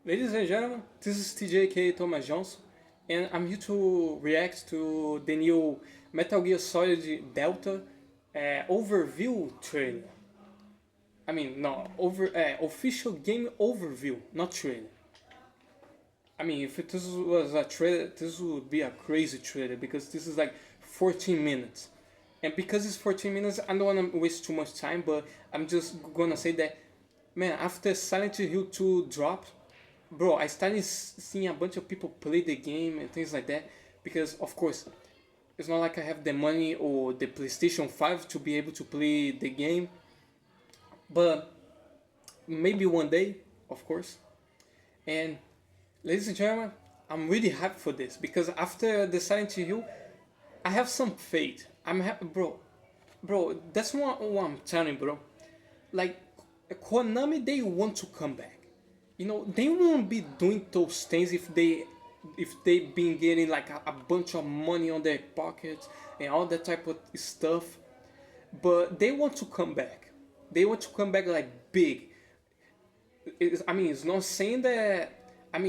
Ladies and gentlemen, this is TJK Thomas Johnson, and I'm here to react to the new Metal Gear Solid Delta overview trailer. I mean, no, official game overview, not trailer. I mean, if this was a trailer, this would be a crazy trailer because this is like 14 minutes. And because it's 14 minutes, I don't want to waste too much time, but I'm just gonna say that, man, after Silent Hill 2 dropped, bro, I started seeing a bunch of people play the game and things like that because, of course, it's not like I have the money or the PlayStation 5 to be able to play the game, but maybe one day, of course. And ladies and gentlemen, I'm really happy for this because after the Silent Hill, I have some faith. I'm happy, bro. That's what I'm telling you, bro. Like Konami, they want to come back. You know, they won't be doing those things if they've been getting like a bunch of money on their pockets and all that type of stuff. But they want to come back. They want to come back like big. I mean, it's not saying that. Not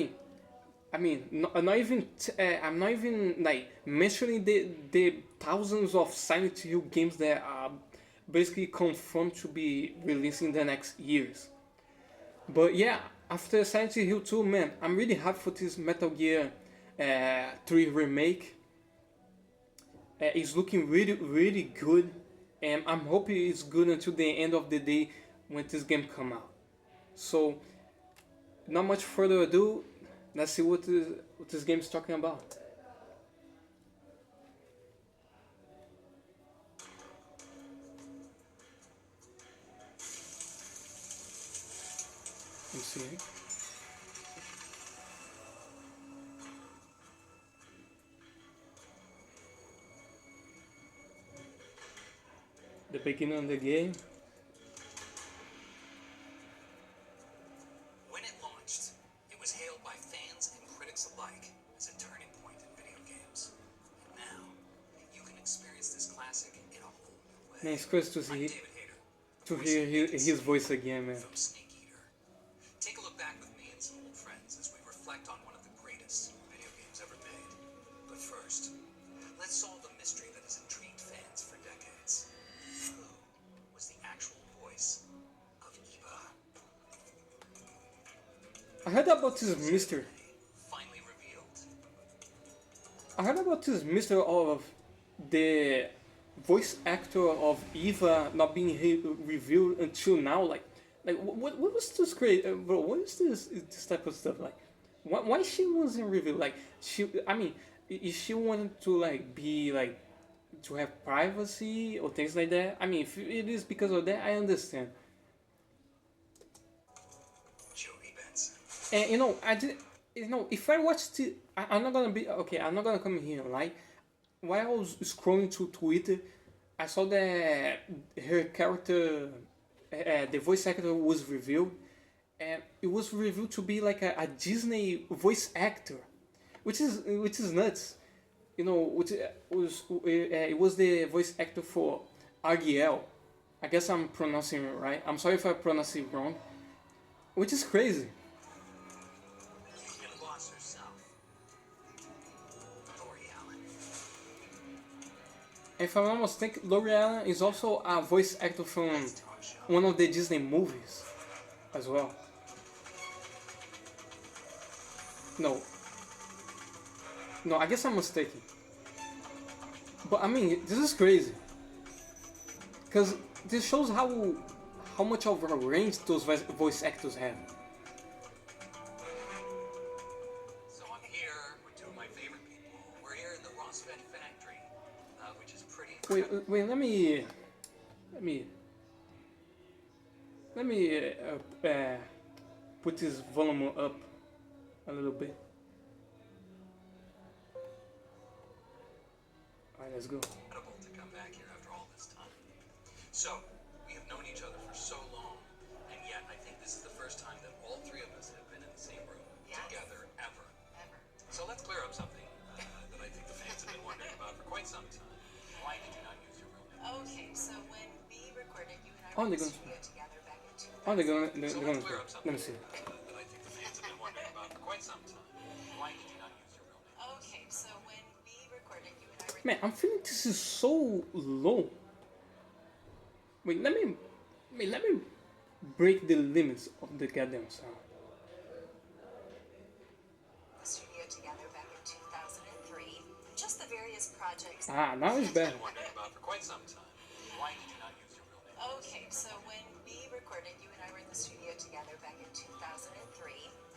even. I'm not even like mentioning the thousands of Silent Hill games that are basically confirmed to be releasing in the next years. But yeah, after Silent Hill 2, man, I'm really happy for this Metal Gear 3 remake. It's looking really, really good, and I'm hoping it's good until the end of the day when this game come out. So, not much further ado, let's see what this game is talking about. Let's see. The beginning of the game. When it launched, it was hailed by fans and critics alike as a turning point in video games. And now, you can experience this classic in a whole new way. Man, it's crazy to I'm see David Hayter, to voice hear of his voice again, man. from Snake Eater. Take a look back with me and some old friends as we reflect on one of the greatest video games ever made. But first, let's solve the mystery that has intrigued fans for decades. Who was the actual voice of Eva? I heard about this mystery. Finally revealed. I heard about this mystery of the voice actor of Eva not being revealed until now. Like what was this great, bro? What is this type of stuff? Like, why she wasn't revealed? Like I mean, if she wanted to like be like to have privacy or things like that. I mean, if it is because of that, I understand. Joey Benson. And I did. If I watched it, I'm not gonna be okay. I'm not gonna come here and lie. While I was scrolling through Twitter, I saw that her character, the voice actor, was revealed, and it was revealed to be like a Disney voice actor, which is nuts. Which it was the voice actor for Argiel. I guess I'm pronouncing it right. I'm sorry if I pronounce it wrong, which is crazy. The boss herself. Lori Allen. If I'm not mistaken, Lori Allen is also a voice actor from one of the Disney movies as well. No, no, I guess I'm mistaken. But I mean, this is crazy because this shows how much of a range those voice actors have. So I'm here with two of my favorite people. We're here in the Rosfed factory, which is pretty incredible. Wait. Let me put this volume up a little bit. Alright, let's go. Incredible to come back here after all this time. So, we have known each other for so long, and yet I think this is the first time that all three of us have been in the same room together ever. So let's clear up something that I think the fans have been wondering about for quite some time. Why did you not use your real name? Okay, so when we recorded, you and I Oh, were in they're the gonna. studio together back in 2000. Oh, they're gonna. So let's clear up Let me something see. that I think the fans have been wondering Man, I'm feeling this is so low. Wait, let me break the limits of the goddamn sound. The studio together back in 2003. Just the various projects. Ah, now it's better. Been wondering about for quite some time. Why did you not use your real name? Okay, so when we recorded, you and I were in the studio together back in 2003.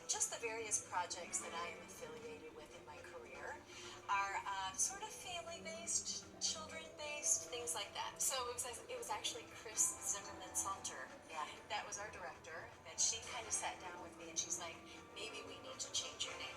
Just the various projects that I am affiliated with in my career are sort of family-based, children-based, things like that. So it was actually Chris Zimmerman Salter. Yeah. That was our director, and she kind of sat down with me and she's like, maybe we need to change your name.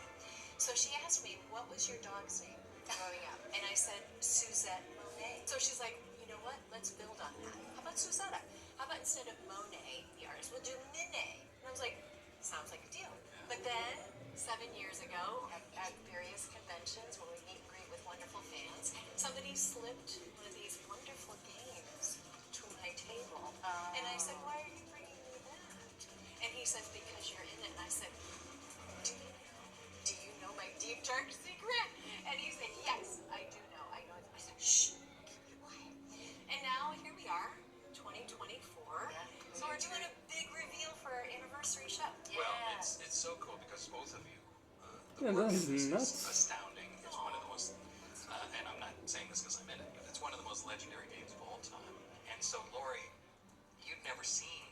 So she asked me, what was your dog's name growing up? And I said, Suzette Monet. So she's like, you know what? Let's build on that. How about Suzetta? How about instead of Monet, the artist, we'll do Minet? And I was like, sounds like a deal. But then, 7 years ago, at various conventions where we meet and greet with wonderful fans, somebody slipped one of these wonderful games to my table. And I said, why are you bringing me that? And he said, because you're in it. And I said, do you know my deep, dark secret? And he said, yes, I do know. I know. I said, shh, keep it quiet. And now, here we are, 2024. So we're doing a big reveal for our anniversary show. Well, it's so cool because both of you, the Yeah, work that's of this nuts. is astounding. It's one of the most, and I'm not saying this because I'm in it, but it's one of the most legendary games of all time. And so, Lori, you'd never seen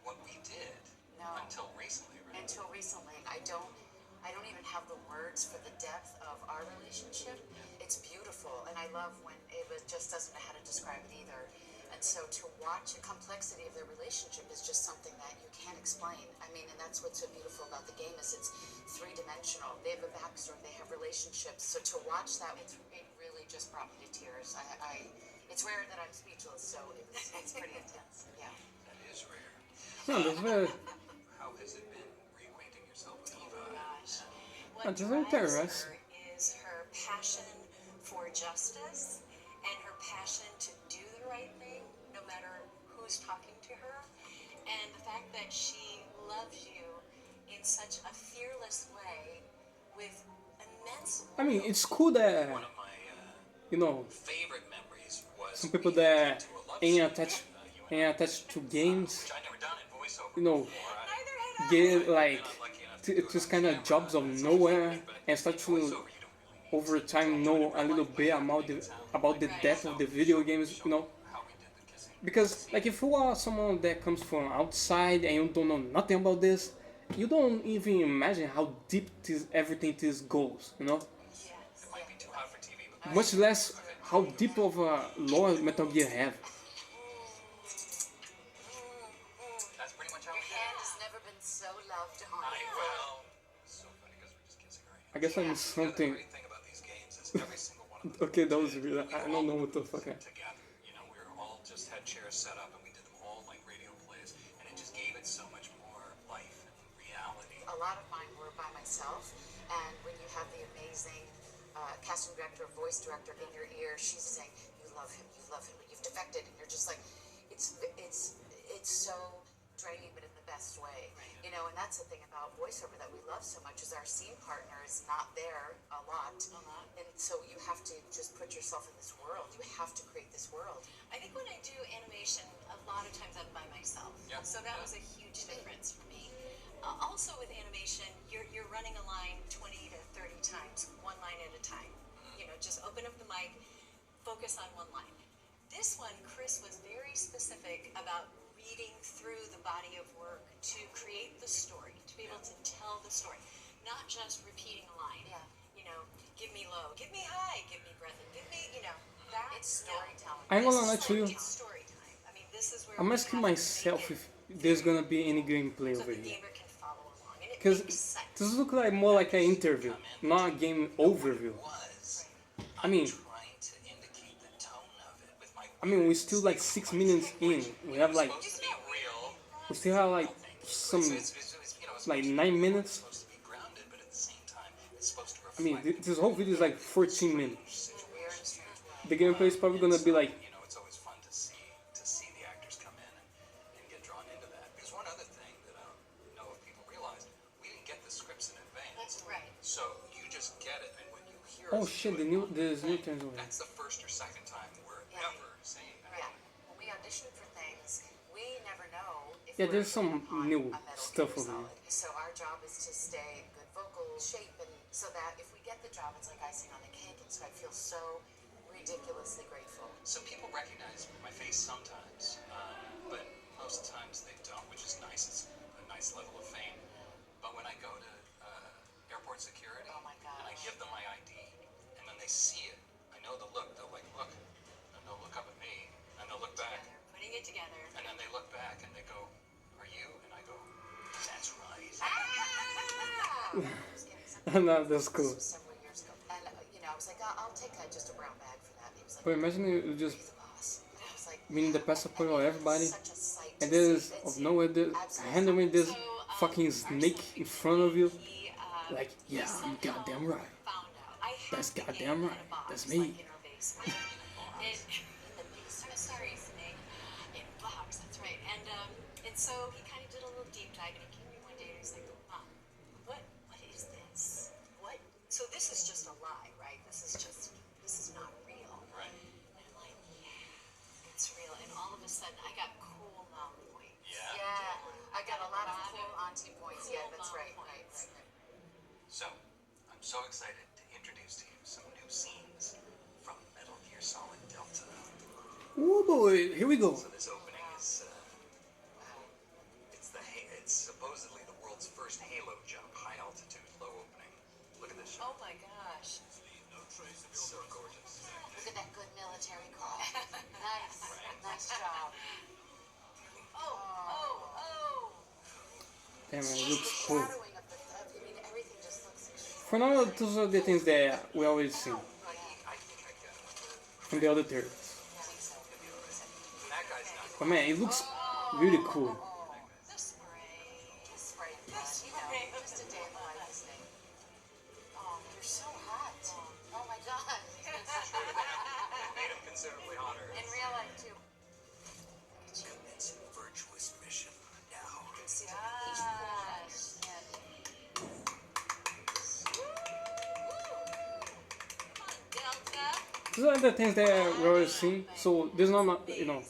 what we did No. until recently, right? Until recently, I don't even have the words for the depth of our relationship. It's beautiful, and I love when Ava just doesn't know how to describe it either. And so to watch the complexity of their relationship is just something that you can't explain. I mean, and that's what's so beautiful about the game is it's three-dimensional. They have a backstory, they have relationships. So to watch that, it really just brought me to tears. It's rare that I'm speechless, so it's pretty intense. Yeah. That is rare. No, that's very. How has it been reacquainting yourself with Eva? Gosh. That's What drives interesting. her is her passion for justice and her passion to do the right thing, no matter who's talking to her, and the fact that she loves you in such a fearless way with immense. I mean, it's cool that One of my you know favorite memories was some people we that went to a love ain't scene, attached you and I, ain't attached to games. which I'd never done in voiceover You know, before. Neither had I. get like I'm lucky enough to do it just on kind of camera, jobs of that's nowhere something, but and start in to voiceover, you don't really need over to time tell know a little bit about the depth of the video games, you know. how we did the kissing. Because like if you are someone that comes from outside and you don't know nothing about this, you don't even imagine how deep everything this goes, you know. Yes. It might be too hot for TV, but Much less how deep of a lore Metal Gear have. that's pretty much how Your we did hand it. has never been so loved on. Well, it's so funny because we're just kissing right I guess I'm now. The something. great thing about these games is every single one of them. Okay, that was real. I don't know what the fuck. Together, you know, we were all just had chairs set up and we did them all like radio plays, and it just gave it so much more life and reality. A lot of mine were by myself, and when you have the amazing casting director, voice director in your ear, she's saying, you love him, you've defected, and you're just like, it's so draining, but in the best way, you know. And that's the thing about voiceover that we love so much is our scene partner is not there a lot, and so you have to just put yourself in this world. You have to create this world. I think when I do animation, a lot of times I'm by myself. Yeah. So that was a huge difference for me. Also with animation, you're running a line 20 to 30 times, one line at a time. You know, just open up the mic, focus on one line. This one, Chris was very specific about reading through the body of work to create the story, to be able to tell the story, not just repeating a line. Yeah. You know, give me low, give me high, give me breath, give me, you know, that. It's storytelling. I'm gonna This lie is to you. It's story time. I mean, this is where I'm we asking have to myself make if it there's gonna be any gameplay so over the here. gamer can follow along, and it Because makes sense. this looks like more like an interview, not a game overview. Was I mean, trying to indicate the tone of it with my. we're still like 6 minutes in. We have like, Supposed to be real. we still have like some, You know, it's like supposed 9 to be minutes. grounded, but at the same time, it's supposed to I mean, reflect this whole video is like 14 minutes. We're in a strange world. The gameplay is probably gonna be like, you know, it's always fun to see the actors come in and get drawn into that. Because one other thing that I don't know if people realize, we didn't get the scripts in advance. That's right. So you just get it, and when you hear Oh shit, there's new things over That's the first or second time we're Yeah. ever saying that. Yeah, when we audition for things, we never know if Yeah, we're there's some upon new a metal stuff gear over here. solid. So our job is to stay in good vocal shape, and so that if we get the job, it's like icing on the cake. And so I feel so ridiculously grateful. So people recognize my face sometimes, but most times they don't, which is nice. It's a nice level of fame. But when I go to airport security Oh my and I gosh. give them my ID, and then they see it, I know the look. They'll like look, and they'll look up at me, and they'll look back, They're putting it together. and then they look back and they go, "Are you?" And I go, "That's right." I was getting something. No, that's cool. This was several years ago, and I was like, I'll take just a brown bag for that. And he was like, But imagine you just "He's the boss." And I was like, being the passport of everybody, such a sight and to there's see. of nowhere randomly there's fucking snake in front of you. Like, yeah, I'm goddamn right. Found out. I have That's the goddamn game right. in a box, That's me. Like in our basement. And sorry, Snake. In a box. That's right. And so he kind of did a little deep dive, and he came to me one day and he's like, "Mom, what is this? What? So this is just a lie, right? This is not real." Right. And I'm like, "Yeah, it's real." And all of a sudden, I got cool mom points. Yeah. Yeah, I got a lot of cool auntie points. Cool Yeah, that's mom right. points. Right. So, I'm so excited to introduce to you some new scenes from Metal Gear Solid Delta. Oh boy, here we go. So this opening is, it's supposedly the world's first Halo jump, high altitude, low opening. Look at this shot. Oh my gosh. It's so gorgeous. Look at that good military crawl. Nice job. Oh. Damn, it Just looks the cool. shadowing of everything just looks extreme. For now, those are the things that we always see I think I got it. from the other theories. That guy's not. But man, it looks really cool. The spray. Spray tan, just a day in the life of Snake. Oh, you're so hot. Oh my god. It made him considerably hotter. In real life too. Commence virtuous mission now. You can see each pore and Delta. These are the things that we always see. So there's not, that's incredible.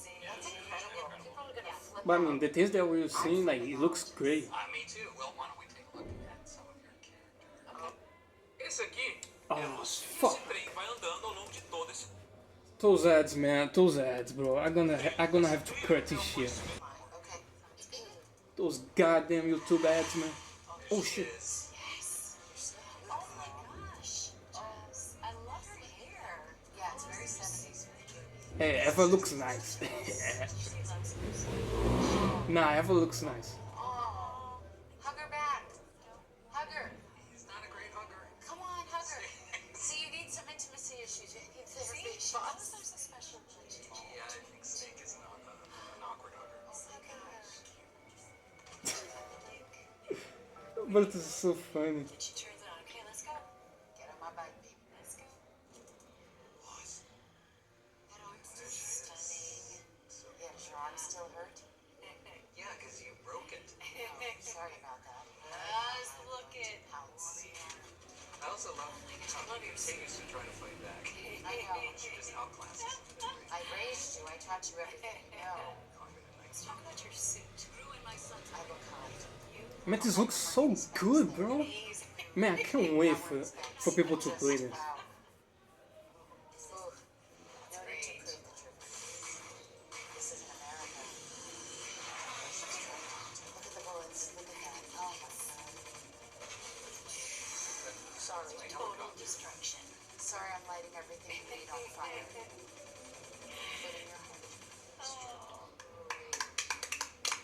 People are gonna flip but I out. mean, the things that we're seeing, like, it looks great. Me too. Well, why don't we take a look at some of your characters? Esse aqui Oh, fuck. esse trem vai andando ao longo de todo esse Those ads, man. Those ads, bro. I'm gonna have to cut this shit. Okay. Those goddamn YouTube ads, man. Oh shit. Oh my gosh. I love her hair. Yeah, it's very 70s. Hey, Eva looks nice. Nah, Eva looks nice. Oh, hug her back. Hug her. He's not a great hugger. Come on, hug her. See, you need some intimacy issues. You need therapy. See, Boss. there's a special touch. Yeah, I think Snake is not an awkward hugger. Oh my gosh. But it's so funny. She turns it on. Okay, let's go. Get on my bike, baby. Let's go. That arm's just stunning. Yeah, does your arm still hurt? Yeah, because you broke it. Sorry about that. Just look at. Pounce. I also love how he continues to try to fight back. I know. She just outclasses him. I raised you. I taught you everything you know. Let's talk about your suit. Ruin my son's I look hot. Man, this looks so good, bro. amazing. Man, I can't wait for people to play this. Wow. Ooh. No need to prove the truth. This isn't America. Look at the bullets. Look at that. Oh my god. Sorry. Total destruction. Sorry I'm lighting everything you need on fire. Including your heart.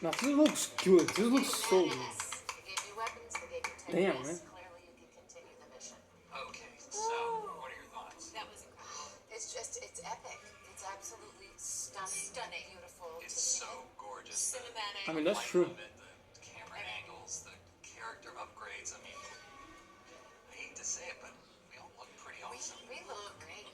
Now, this looks good. This looks so good. They gave you weapons, they gave you Damn, techniques. man. Clearly you can continue the mission. Okay, so what are your thoughts? That was incredible. It's epic. It's absolutely stunning. Beautiful. It's to see. so gorgeous. The Cinematic. I mean, that's light true. of it, the camera angles, the character upgrades. I mean, I hate to say it, but we all look pretty awesome. We look great.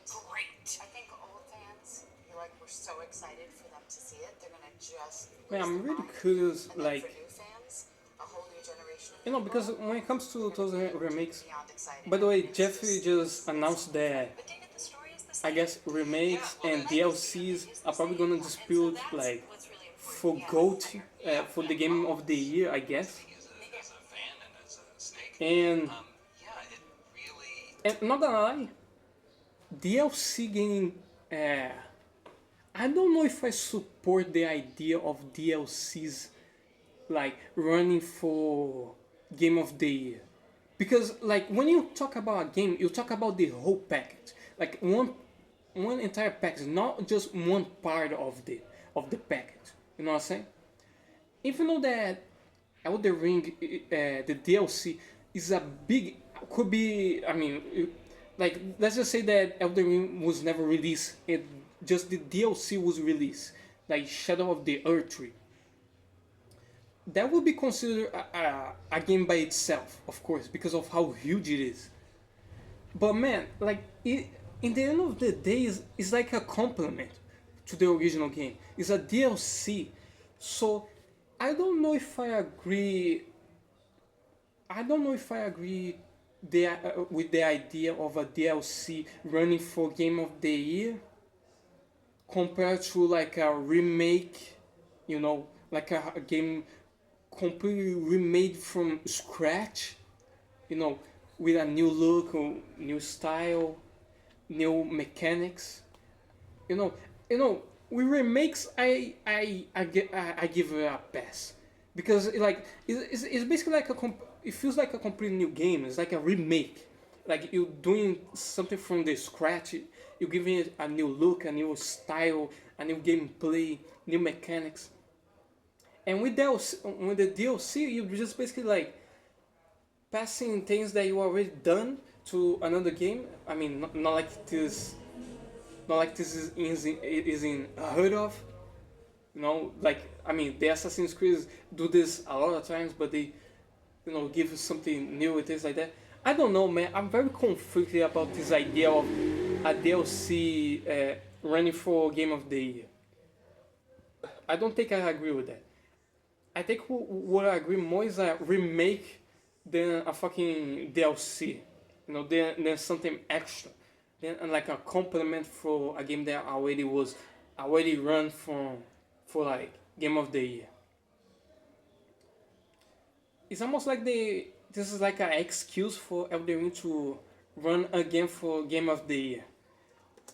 I think old fans, we're so excited for them to see it. They're gonna just Man, I'm lose their really mind. curious, And then like, for new fans, a whole new generation of You know, because when it comes to those remakes, Beyond exciting. by the way, It's Jeffrey just announced that But David, the story is the I same. guess remakes and DLCs are probably gonna dispute like What's really important. for GOAT for the game of the year, I guess. As a fan and as a snake, And yeah, it really. not gonna lie, DLC getting. I don't know if I support the idea of DLCs like running for game of the year, because like when you talk about a game, you talk about the whole package, like one entire package, not just one part of the package. You know what I'm saying? Even though that Elden Ring, the DLC is a big, could be. I mean, like let's just say that Elden Ring was never released. It just the DLC was released, like Shadow of the Earth Tree. That would be considered a game by itself, of course, because of how huge it is. But man, like in the end of the day, it's like a complement to the original game. It's a DLC, so I don't know if I agree. I don't know if I agree with the idea of a DLC running for Game of the Year compared to like a remake, you know, like a game completely remade from scratch, you know, with a new look, or new style, new mechanics. With remakes, I give it a pass because it's basically like it feels like a completely new game. It's like a remake, like you're doing something from the scratch. You're giving it a new look, a new style, a new gameplay, new mechanics. And with the DLC, you're just basically like passing things that you already done to another game. I mean, not like this. Not like this is in heard of. You know, like I mean, the Assassin's Creed do this a lot of times, but they, you know, give us something new and things like that. I don't know, man. I'm very conflicted about this idea of a DLC running for Game of the Year. I don't think I agree with that. I think what I agree more is a remake than a fucking DLC. You know, than something extra. Then like a complement for a game that already run for like Game of the Year. It's almost like this is like an excuse for Elden Ring to run again for Game of the Year.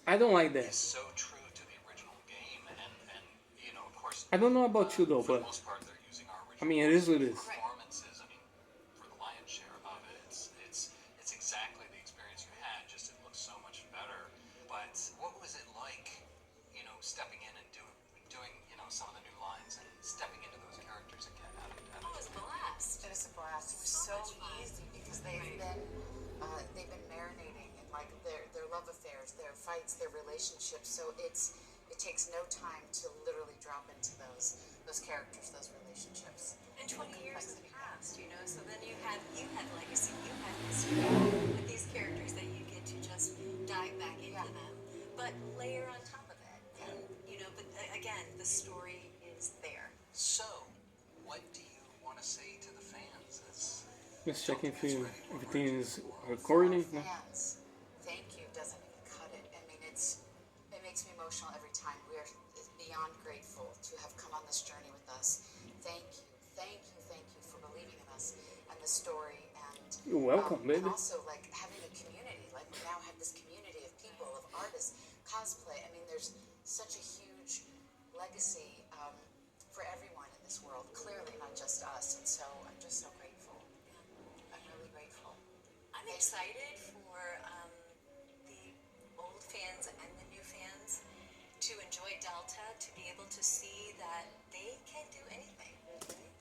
I don't like that. Is so true to the original game, and you know, of course. I don't know about you though, For the but most part, they're using our I original. mean it is what it is. Performances. I mean, for the lion's share of it, it's exactly the experience you had. Just it looks so much better. But what was it like, you know, stepping in and doing you know some of the new lines and stepping into those characters again? Oh, it was a blast. It was a blast. It was so much fun. easy because they've been marinating in like their love affairs, their fights, their relationships. So it takes no time to literally drop into those characters, those relationships. And 20 years have passed, you know, so then you had legacy, you had history with these characters that you get to just dive back into them, but layer on top of it. And, you know, but again, the story is there. So, what do you want to say to the fans? Just checking if everything is recording. For our fans, thank you doesn't even cut it. I mean, it makes me emotional every time. We're beyond grateful to have come on this journey with us. Thank you for believing in us and the story, and You're welcome, baby. and also like having a community. Like we now have this community of people, of artists, cosplay. I mean, there's such a huge legacy for everyone in this world. Clearly, not just us. And so I'm just so grateful. I'm really grateful. I'm excited for the old fans and the new fans to enjoy Delta, to be able to see that they can do anything.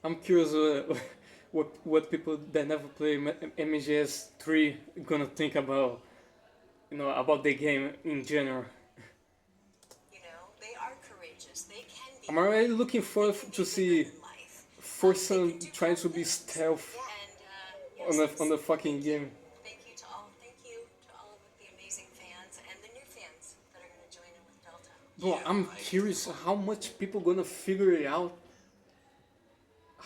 I'm curious what people that never play MGS3 gonna think about, you know, about the game in general. You know, they are courageous. They can be. I'm already looking forward to see in life. Forza trying to be stealth And on the fucking game. Thank you to all of the amazing fans and the new fans that are going to join in with Delta. Bro, I'm curious how much people gonna figure it out.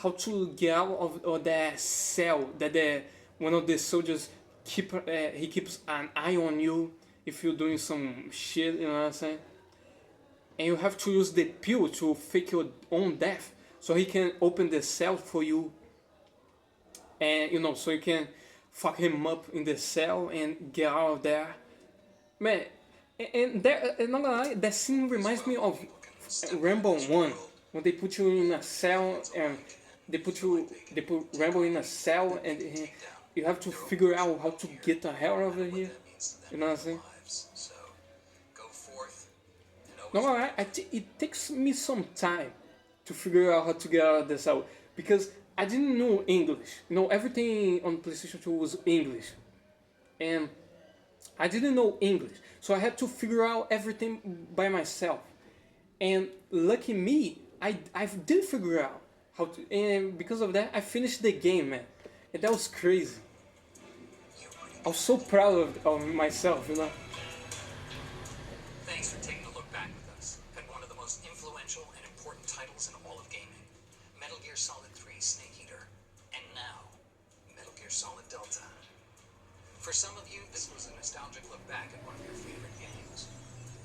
how to get out of that cell that one of the soldiers he keeps an eye on you if you're doing some shit, you know what I'm saying? And you have to use the pill to fake your own death so he can open the cell for you, and you know, so you can fuck him up in the cell and get out of there, man. And that, not gonna lie, that scene reminds me of Rambo 1, when they put you in a cell and they put Rambo in a cell and you have to figure out how to get the hell out of here. You know what I'm saying? So go forth and No, it takes me some time to figure out how to get out of the cell because I didn't know English. You know, everything on PlayStation 2 was English, and I didn't know English, so I had to figure out everything by myself. And lucky me, I did figure out how to, and because of that, I finished the game, man, and that was crazy. I was so proud of myself, you know. thanks for taking a look back with us at one of the most influential and important titles in all of gaming, Metal Gear Solid 3 Snake Eater, and now Metal Gear Solid Delta. For some of you, this was a nostalgic look back at one of your favorite games.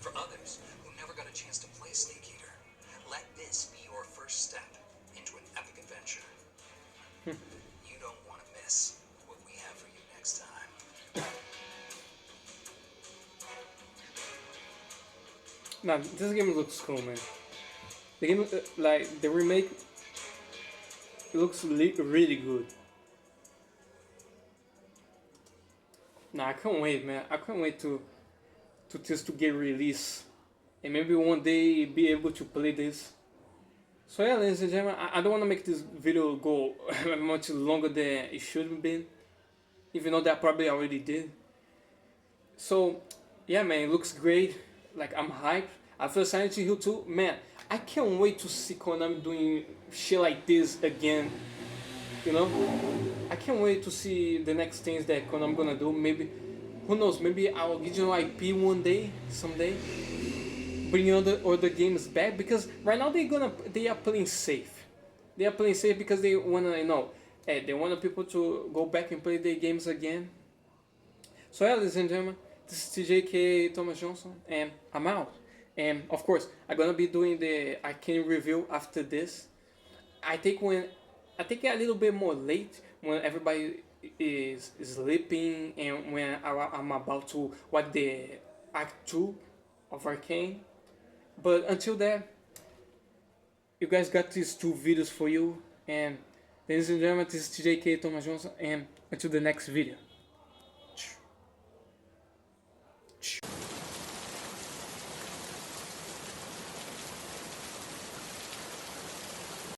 For others who never got a chance to play Snake Eater, let this be your first step into an epic adventure. You don't want to miss what we have for you next time. Nah, this game looks cool, man. The game, like the remake, it looks really good. Nah, I can't wait, man. I can't wait to this to get released, and maybe one day be able to play this. So yeah, ladies and gentlemen, I don't want to make this video go much longer than it should have been, even though that probably already did. So yeah, man, it looks great. Like, I'm hyped. I feel Silent Hill 2, man. I can't wait to see Konami doing shit like this again. You know, I can't wait to see the next things that Konami gonna do. Maybe, who knows? Maybe our original IP one day, someday, bring other games back. Because right now they are playing safe. They are playing safe because they wanna, you know, they want people to go back and play their games again. So yeah, ladies and gentlemen, this is TJK Thomas Johnson, and I'm out. And of course, I'm gonna be doing the Arcane review after this. I think a little bit more late when everybody is sleeping and when I'm about to watch the Act 2 of Arcane. But until then, you guys got these 2 videos for you. And ladies and gentlemen, this is TJK Thomas Johnson, and until the next video.